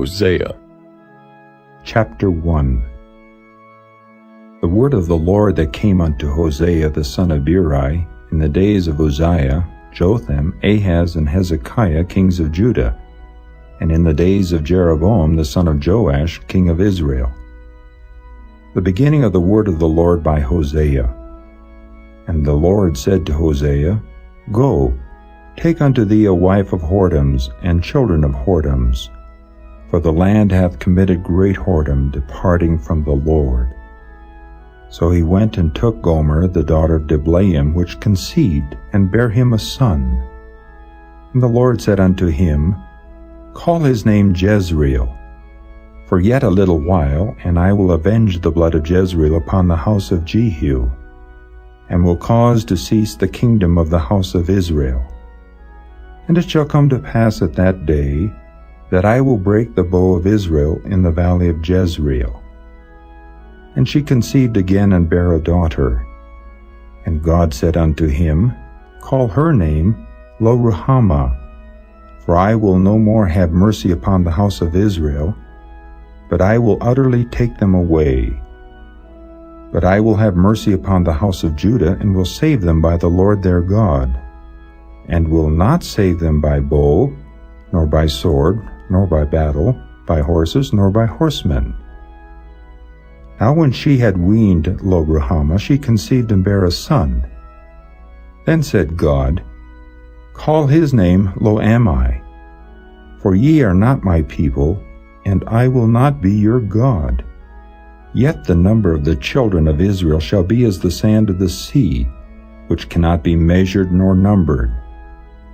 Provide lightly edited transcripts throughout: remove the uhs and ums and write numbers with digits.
Hosea. Chapter 1. The word of the Lord that came unto Hosea the son of Beeri in the days of Uzziah, Jotham, Ahaz, and Hezekiah, kings of Judah, and in the days of Jeroboam the son of Joash, king of Israel. The beginning of the word of the Lord by Hosea. And the Lord said to Hosea, Go, take unto thee a wife of whoredoms and children of whoredoms, for the land hath committed great whoredom, departing from the Lord. So he went and took Gomer, the daughter of Diblaim, which conceived, and bare him a son. And the Lord said unto him, Call his name Jezreel. For yet a little while, and I will avenge the blood of Jezreel upon the house of Jehu, and will cause to cease the kingdom of the house of Israel. And it shall come to pass at that day, that I will break the bow of Israel in the valley of Jezreel. And she conceived again and bare a daughter. And God said unto him, Call her name Lo-ruhamah, for I will no more have mercy upon the house of Israel, but I will utterly take them away. But I will have mercy upon the house of Judah, and will save them by the Lord their God, and will not save them by bow, nor by sword, nor by battle, by horses, nor by horsemen. Now when she had weaned Lo-ruhamah, she conceived and bare a son. Then said God, Call his name Lo-ammi, for ye are not my people, and I will not be your God. Yet the number of the children of Israel shall be as the sand of the sea, which cannot be measured nor numbered.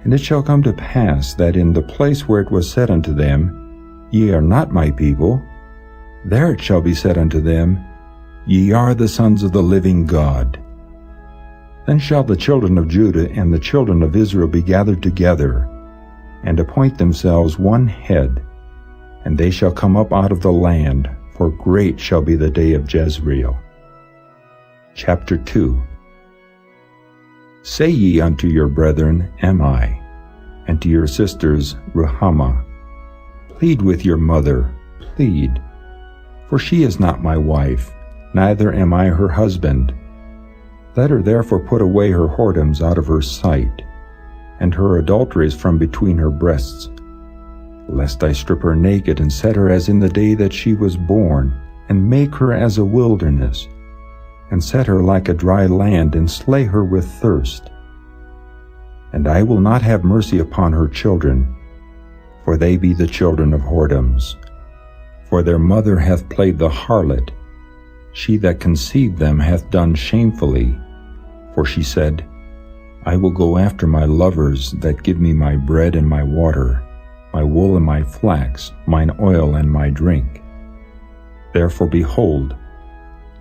And it shall come to pass that in the place where it was said unto them, Ye are not my people, there it shall be said unto them, Ye are the sons of the living God. Then shall the children of Judah and the children of Israel be gathered together, and appoint themselves one head, and they shall come up out of the land, for great shall be the day of Jezreel. Chapter 2. Say ye unto your brethren, Ammi, and to your sisters, Ruhamah, Plead with your mother, plead, for she is not my wife, neither am I her husband. Let her therefore put away her whoredoms out of her sight, and her adulteries from between her breasts, lest I strip her naked, and set her as in the day that she was born, and make her as a wilderness, and set her like a dry land, and slay her with thirst. And I will not have mercy upon her children, for they be the children of whoredoms. For their mother hath played the harlot, she that conceived them hath done shamefully. For she said, I will go after my lovers that give me my bread and my water, my wool and my flax, mine oil and my drink. Therefore, behold,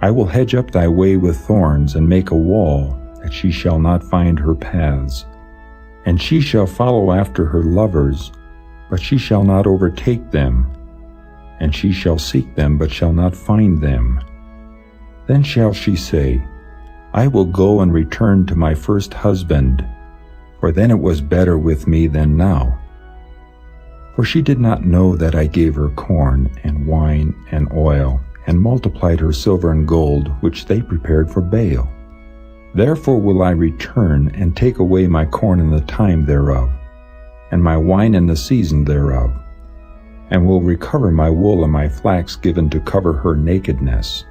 I will hedge up thy way with thorns, and make a wall, that she shall not find her paths. And she shall follow after her lovers, but she shall not overtake them. And she shall seek them, but shall not find them. Then shall she say, I will go and return to my first husband, for then it was better with me than now. For she did not know that I gave her corn, and wine, and oil, and multiplied her silver and gold, which they prepared for Baal. Therefore will I return, and take away my corn in the time thereof, and my wine in the season thereof, and will recover my wool and my flax given to cover her nakedness.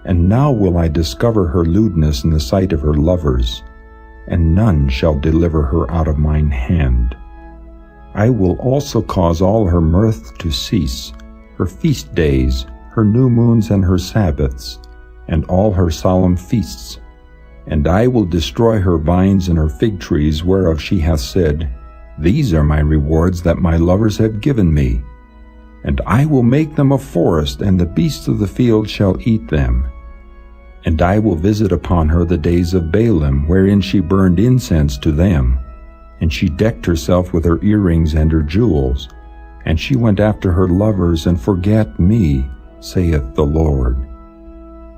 And now will I discover her lewdness in the sight of her lovers, and none shall deliver her out of mine hand. I will also cause all her mirth to cease, her feast days, her new moons and her Sabbaths, and all her solemn feasts. And I will destroy her vines and her fig trees, whereof she hath said, These are my rewards that my lovers have given me. And I will make them a forest, and the beasts of the field shall eat them. And I will visit upon her the days of Baalim, wherein she burned incense to them. And she decked herself with her earrings and her jewels. And she went after her lovers, and forgat me, saith the Lord.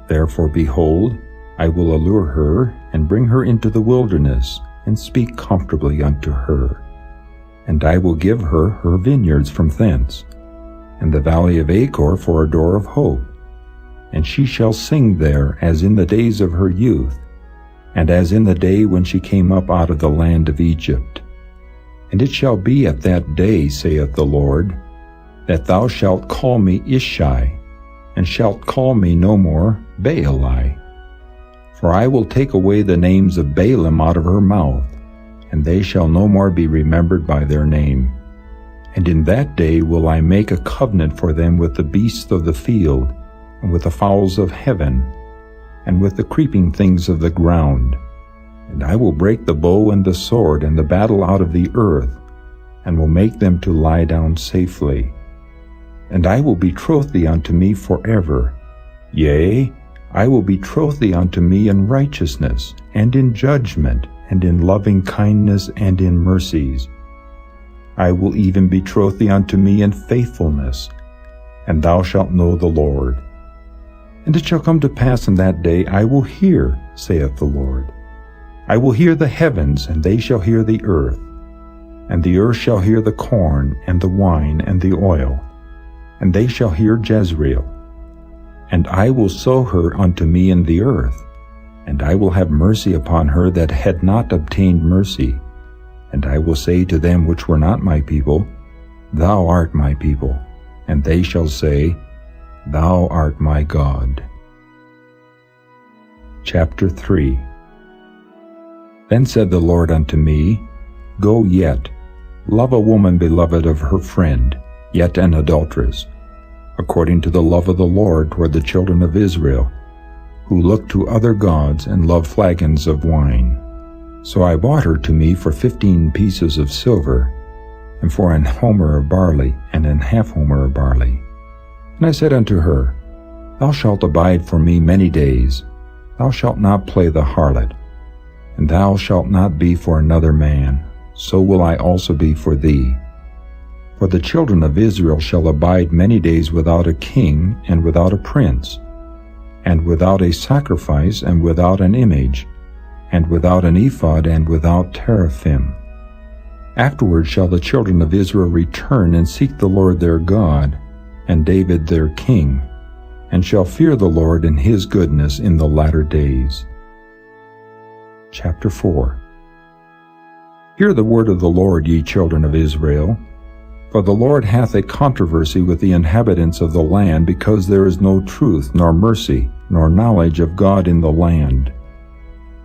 Therefore, behold, I will allure her, and bring her into the wilderness, and speak comfortably unto her. And I will give her her vineyards from thence, and the valley of Achor for a door of hope. And she shall sing there as in the days of her youth, and as in the day when she came up out of the land of Egypt. And it shall be at that day, saith the Lord, that thou shalt call me Ishai, and shalt call me no more Baali. For I will take away the names of Baalim out of her mouth, and they shall no more be remembered by their name. And in that day will I make a covenant for them with the beasts of the field, and with the fowls of heaven, and with the creeping things of the ground. And I will break the bow and the sword and the battle out of the earth, and will make them to lie down safely. And I will betroth thee unto me forever. Yea, I will betroth thee unto me in righteousness, and in judgment, and in loving kindness, and in mercies. I will even betroth thee unto me in faithfulness, and thou shalt know the Lord. And it shall come to pass in that day, I will hear, saith the Lord. I will hear the heavens, and they shall hear the earth. And the earth shall hear the corn, and the wine, and the oil. And they shall hear Jezreel. And I will sow her unto me in the earth, and I will have mercy upon her that had not obtained mercy. And I will say to them which were not my people, Thou art my people. And they shall say, Thou art my God. Chapter 3. Then said the Lord unto me, Go yet, love a woman beloved of her friend, yet an adulteress, according to the love of the Lord toward the children of Israel, who look to other gods and love flagons of wine. So I bought her to me for 15 pieces of silver, and for an homer of barley, and an half homer of barley. And I said unto her, Thou shalt abide for me many days. Thou shalt not play the harlot, and thou shalt not be for another man. So will I also be for thee. For the children of Israel shall abide many days without a king, and without a prince, and without a sacrifice, and without an image, and without an ephod, and without teraphim. Afterward shall the children of Israel return and seek the Lord their God, and David their king, and shall fear the Lord in his goodness in the latter days. Chapter 4. Hear the word of the Lord, ye children of Israel. For the Lord hath a controversy with the inhabitants of the land, because there is no truth, nor mercy, nor knowledge of God in the land.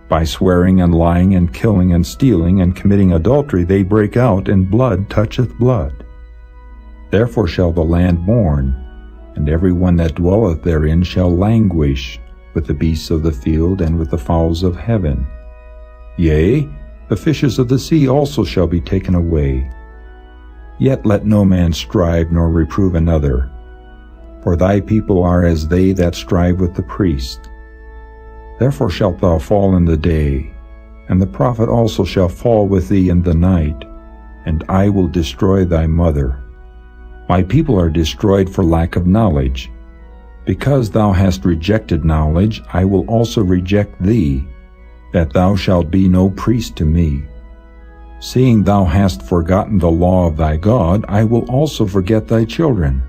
By swearing and lying and killing and stealing and committing adultery they break out, and blood toucheth blood. Therefore shall the land mourn, and every one that dwelleth therein shall languish, with the beasts of the field and with the fowls of heaven. Yea, the fishes of the sea also shall be taken away. Yet let no man strive nor reprove another, for thy people are as they that strive with the priest. Therefore shalt thou fall in the day, and the prophet also shall fall with thee in the night, and I will destroy thy mother. My people are destroyed for lack of knowledge. Because thou hast rejected knowledge, I will also reject thee, that thou shalt be no priest to me. Seeing thou hast forgotten the law of thy God, I will also forget thy children.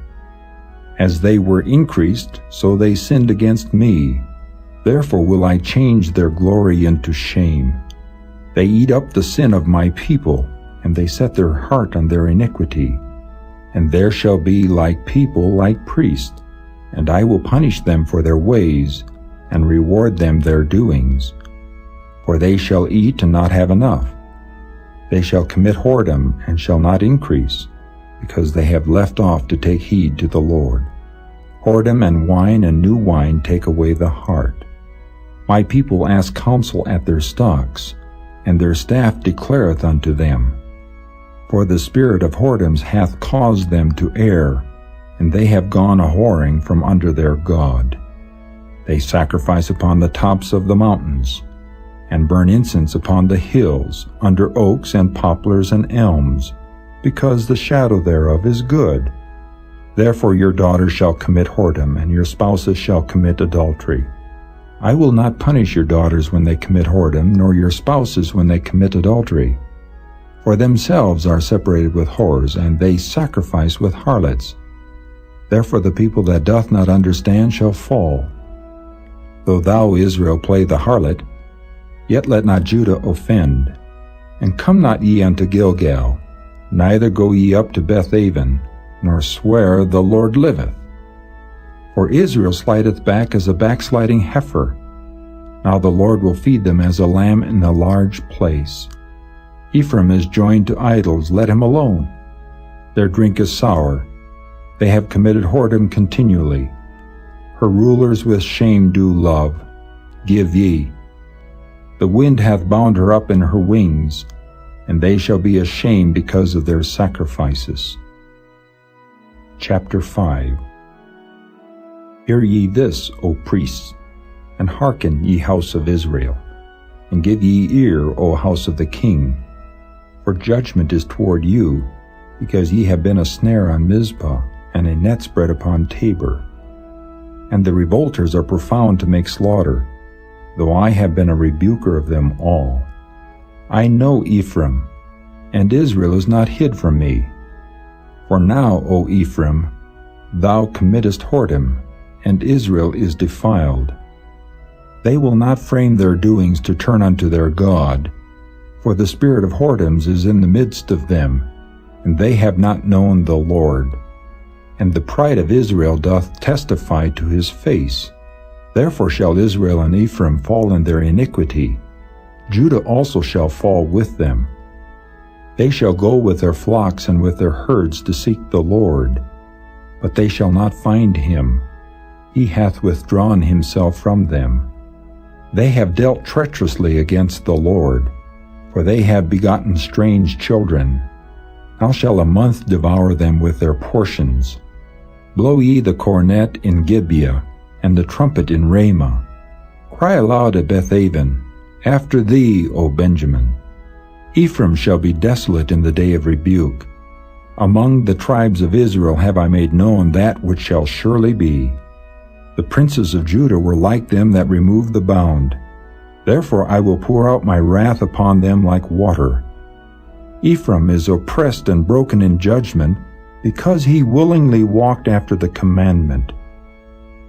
As they were increased, so they sinned against me. Therefore will I change their glory into shame. They eat up the sin of my people, and they set their heart on their iniquity. And there shall be like people, like priests, and I will punish them for their ways, and reward them their doings. For they shall eat and not have enough. They shall commit whoredom, and shall not increase, because they have left off to take heed to the Lord. Whoredom and wine and new wine take away the heart. My people ask counsel at their stocks, and their staff declareth unto them. For the spirit of whoredoms hath caused them to err, and they have gone a-whoring from under their God. They sacrifice upon the tops of the mountains, and burn incense upon the hills, under oaks and poplars and elms, because the shadow thereof is good. Therefore your daughters shall commit whoredom, and your spouses shall commit adultery. I will not punish your daughters when they commit whoredom, nor your spouses when they commit adultery. For themselves are separated with whores, and they sacrifice with harlots. Therefore the people that doth not understand shall fall. Though thou, Israel, play the harlot, yet let not Judah offend. And come not ye unto Gilgal, neither go ye up to Bethaven, nor swear, The Lord liveth. For Israel slideth back as a backsliding heifer. Now the Lord will feed them as a lamb in a large place. Ephraim is joined to idols, let him alone. Their drink is sour. They have committed whoredom continually. Her rulers with shame do love. Give ye. The wind hath bound her up in her wings, and they shall be ashamed because of their sacrifices. Chapter 5. Hear ye this, O priests, and hearken, ye house of Israel, and give ye ear, O house of the king. For judgment is toward you, because ye have been a snare on Mizpah, and a net spread upon Tabor. And the revolters are profound to make slaughter, though I have been a rebuker of them all. I know Ephraim, and Israel is not hid from me. For now, O Ephraim, thou committest whoredom, and Israel is defiled. They will not frame their doings to turn unto their God, for the spirit of whoredoms is in the midst of them, and they have not known the Lord. And the pride of Israel doth testify to his face. Therefore shall Israel and Ephraim fall in their iniquity. Judah also shall fall with them. They shall go with their flocks and with their herds to seek the Lord, but they shall not find him. He hath withdrawn himself from them. They have dealt treacherously against the Lord, for they have begotten strange children. Now shall a month devour them with their portions. Blow ye the cornet in Gibeah, and the trumpet in Ramah. Cry aloud at Bethaven, after thee, O Benjamin. Ephraim shall be desolate in the day of rebuke. Among the tribes of Israel have I made known that which shall surely be. The princes of Judah were like them that removed the bound. Therefore I will pour out my wrath upon them like water. Ephraim is oppressed and broken in judgment, because he willingly walked after the commandment.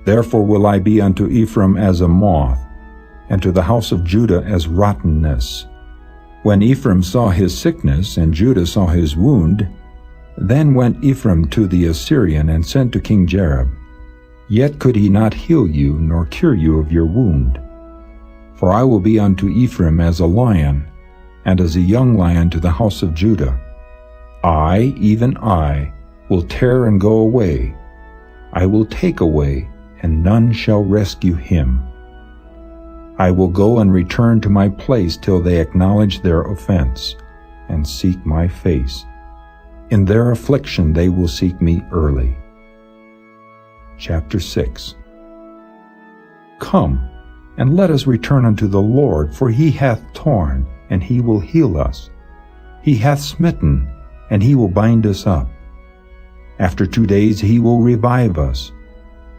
Therefore will I be unto Ephraim as a moth, and to the house of Judah as rottenness. When Ephraim saw his sickness, and Judah saw his wound, then went Ephraim to the Assyrian, and sent to King Jareb. Yet could he not heal you, nor cure you of your wound. For I will be unto Ephraim as a lion, and as a young lion to the house of Judah. I, even I, will tear and go away. I will take away, and none shall rescue him. I will go and return to my place till they acknowledge their offense, and seek my face. In their affliction they will seek me early. Chapter 6. Come, and let us return unto the Lord, for he hath torn, and he will heal us. He hath smitten, and he will bind us up. After 2 days he will revive us.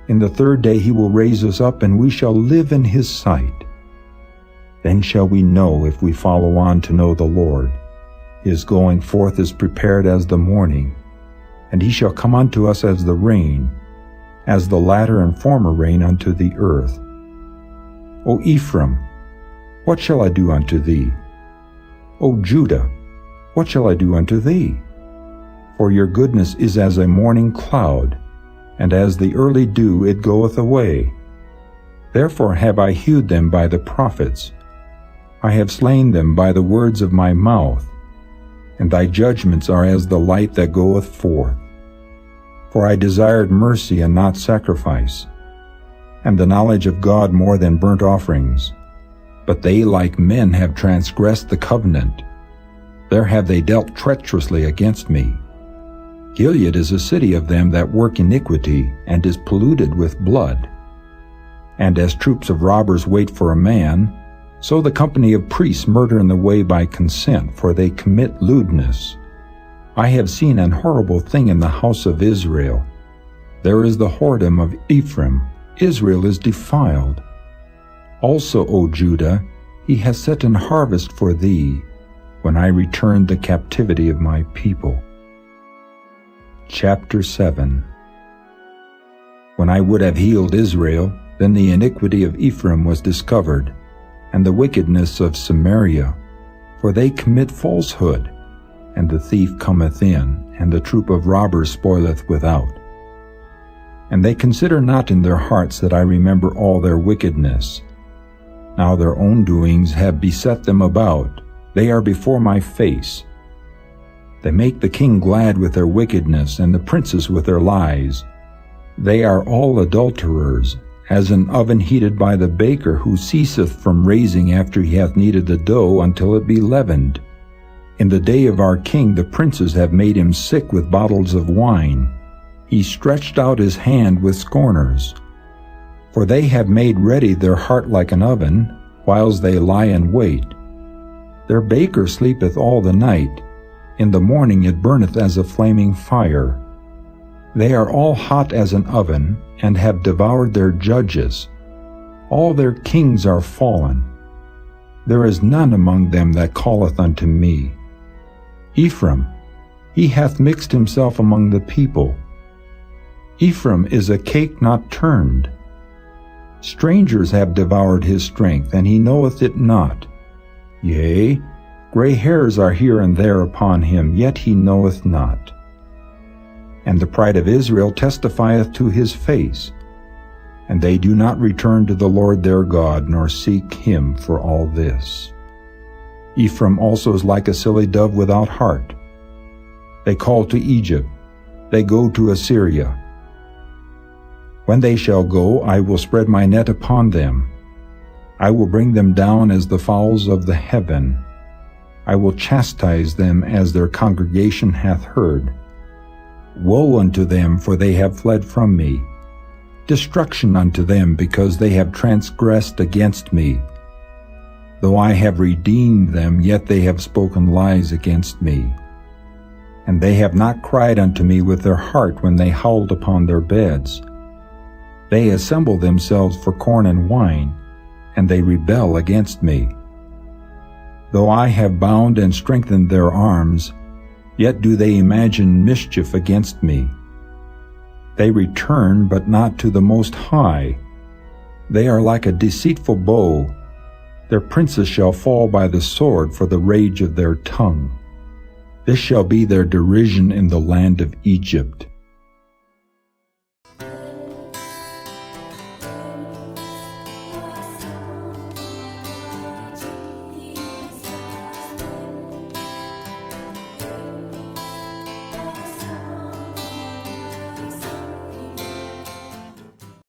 In the 3rd day he will raise us up, and we shall live in his sight. Then shall we know if we follow on to know the Lord. His going forth is prepared as the morning, and he shall come unto us as the rain, as the latter and former rain unto the earth. O Ephraim, what shall I do unto thee? O Judah, what shall I do unto thee? For your goodness is as a morning cloud, and as the early dew it goeth away. Therefore have I hewed them by the prophets. I have slain them by the words of my mouth, and thy judgments are as the light that goeth forth. For I desired mercy and not sacrifice, and the knowledge of God more than burnt offerings. But they like men have transgressed the covenant. There have they dealt treacherously against me. Gilead is a city of them that work iniquity, and is polluted with blood. And as troops of robbers wait for a man, so the company of priests murder in the way by consent, for they commit lewdness. I have seen an horrible thing in the house of Israel. There is the whoredom of Ephraim. Israel is defiled. Also, O Judah, he has set an harvest for thee, when I returned the captivity of my people. Chapter 7. When I would have healed Israel, then the iniquity of Ephraim was discovered, and the wickedness of Samaria. For they commit falsehood, and the thief cometh in, and the troop of robbers spoileth without. And they consider not in their hearts that I remember all their wickedness. Now their own doings have beset them about, they are before my face. They make the king glad with their wickedness, and the princes with their lies. They are all adulterers, as an oven heated by the baker, who ceaseth from raising after he hath kneaded the dough until it be leavened. In the day of our king the princes have made him sick with bottles of wine. He stretched out his hand with scorners. For they have made ready their heart like an oven, whiles they lie in wait. Their baker sleepeth all the night, in the morning it burneth as a flaming fire. They are all hot as an oven, and have devoured their judges. All their kings are fallen. There is none among them that calleth unto me. Ephraim, he hath mixed himself among the people. Ephraim is a cake not turned. Strangers have devoured his strength, and he knoweth it not. Yea, gray hairs are here and there upon him, yet he knoweth not. And the pride of Israel testifieth to his face, and they do not return to the Lord their God, nor seek him for all this. Ephraim also is like a silly dove without heart. They call to Egypt, they go to Assyria. When they shall go, I will spread my net upon them. I will bring them down as the fowls of the heaven. I will chastise them as their congregation hath heard. Woe unto them, for they have fled from me. Destruction unto them, because they have transgressed against me. Though I have redeemed them, yet they have spoken lies against me. And they have not cried unto me with their heart when they howled upon their beds. They assemble themselves for corn and wine, and they rebel against me. Though I have bound and strengthened their arms, yet do they imagine mischief against me. They return, but not to the Most High. They are like a deceitful bow. Their princes shall fall by the sword for the rage of their tongue. This shall be their derision in the land of Egypt.